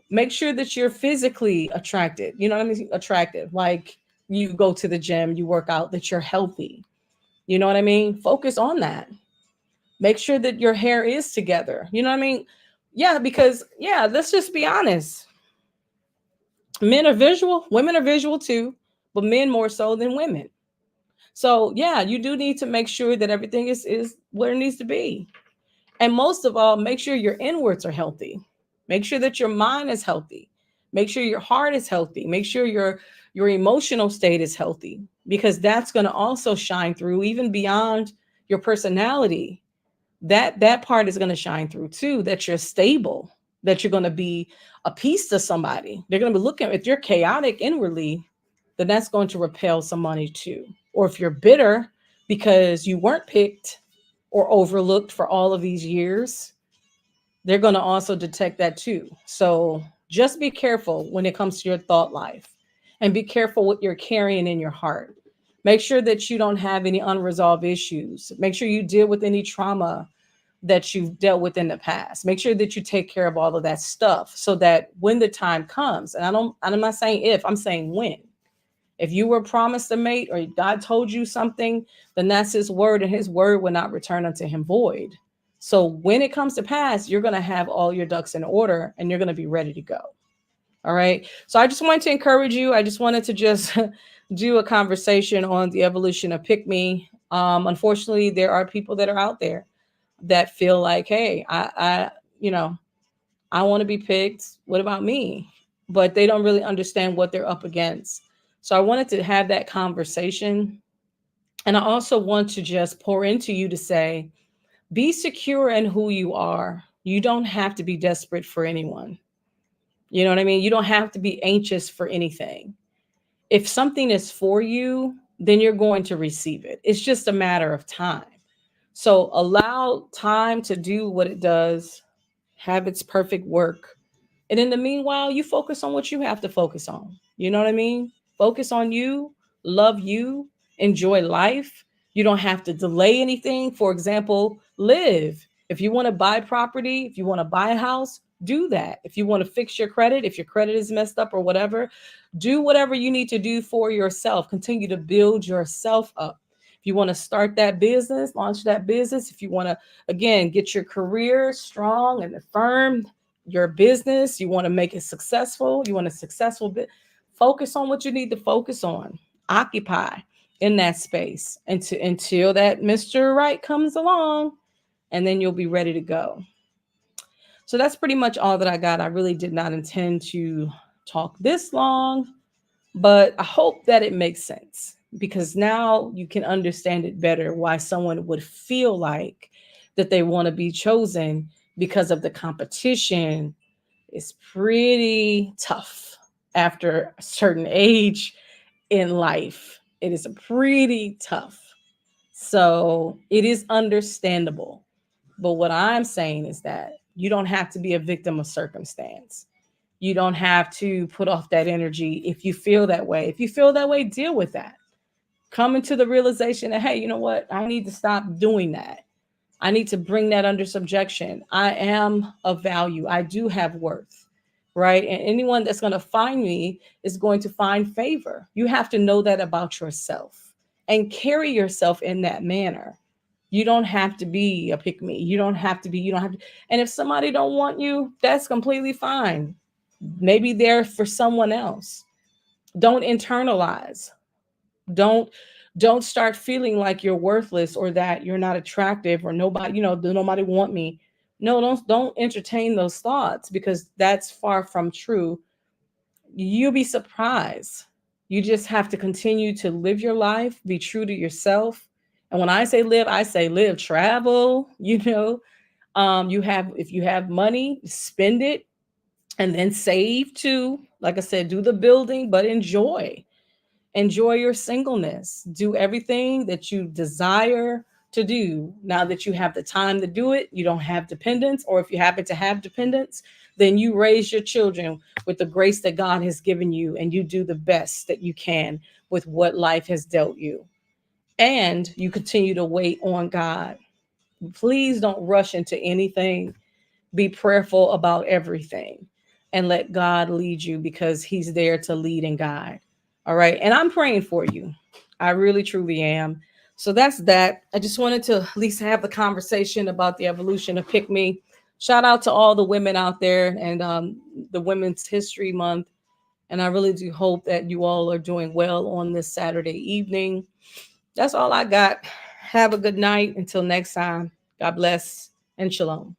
Make sure that you're physically attracted. You know what I mean? Attractive. Like you go to the gym, you work out, that you're healthy. You know what I mean? Focus on that. Make sure that your hair is together. You know what I mean? Yeah, because yeah, let's just be honest. Men are visual, women are visual too, but men more so than women. So yeah, you do need to make sure that everything is where it needs to be. And most of all, make sure your inwards are healthy. Make sure that your mind is healthy. Make sure your heart is healthy. Make sure your emotional state is healthy, because that's going to also shine through even beyond your personality. That part is going to shine through too, that you're stable, that you're going to be a piece to somebody. They're going to be looking, if you're chaotic inwardly, then that's going to repel somebody too. Or if you're bitter because you weren't picked or overlooked for all of these years, they're going to also detect that too. So just be careful when it comes to your thought life, and be careful what you're carrying in your heart. Make sure that you don't have any unresolved issues. Make sure you deal with any trauma that you've dealt with in the past. Make sure that you take care of all of that stuff, so that when the time comes, and I'm not saying if, I'm saying when. If you were promised a mate or God told you something, then that's His word, and His word will not return unto Him void. So when it comes to pass, you're going to have all your ducks in order and you're going to be ready to go. All right. So I just wanted to encourage you. I just wanted to just do a conversation on the evolution of pick me. Unfortunately, there are people that are out there that feel like, hey, you know, I want to be picked. What about me? But they don't really understand what they're up against. So I wanted to have that conversation. And I also want to just pour into you to say, be secure in who you are. You don't have to be desperate for anyone. You know what I mean? You don't have to be anxious for anything. If something is for you, then you're going to receive it. It's just a matter of time. So allow time to do what it does, have its perfect work. And in the meanwhile, you focus on what you have to focus on. You know what I mean? Focus on you, love you, enjoy life. You don't have to delay anything. For example, live. If you want to buy property, if you want to buy a house, do that. If you want to fix your credit, if your credit is messed up or whatever, do whatever you need to do for yourself. Continue to build yourself up. If you want to start that business, launch that business. If you want to, again, get your career strong and firm, your business, you want to make it successful, you want a successful bit, focus on what you need to focus on. Occupy in that space until that Mr. Right comes along, and then you'll be ready to go. So that's pretty much all that I got. I really did not intend to talk this long, but I hope that it makes sense because now you can understand it better why someone would feel like that they want to be chosen because of the competition is pretty tough after a certain age in life. It is pretty tough. So it is understandable. But what I'm saying is that you don't have to be a victim of circumstance. You don't have to put off that energy if you feel that way. If you feel that way, deal with that. Come into the realization that, hey, you know what? I need to stop doing that. I need to bring that under subjection. I am of value. I do have worth, right? And anyone that's going to find me is going to find favor. You have to know that about yourself and carry yourself in that manner. You don't have to be a pick me. You don't have to be, you don't have to. And if somebody don't want you, that's completely fine. Maybe they're for someone else. Don't internalize. Don't don't start feeling like you're worthless or that you're not attractive or nobody, nobody want me. No, don't entertain those thoughts because that's far from true. You'll be surprised. You just have to continue to live your life, be true to yourself. And when I say live, travel, you have, if you have money, spend it and then save too. Like I said, do the building, but enjoy your singleness. Do everything that you desire to do. Now that you have the time to do it, you don't have dependents, or if you happen to have dependents, then you raise your children with the grace that God has given you and you do the best that you can with what life has dealt you. And you continue to wait on God. Please don't rush into anything. Be prayerful about everything and let God lead you because he's there to lead and guide. All right. And I'm praying for you. I really, truly am. So that's that. I just wanted to at least have the conversation about the evolution of Pick Me. Shout out to all the women out there and the Women's History Month. And I really do hope that you all are doing well on this Saturday evening. That's all I got. Have a good night. Until next time, God bless and shalom.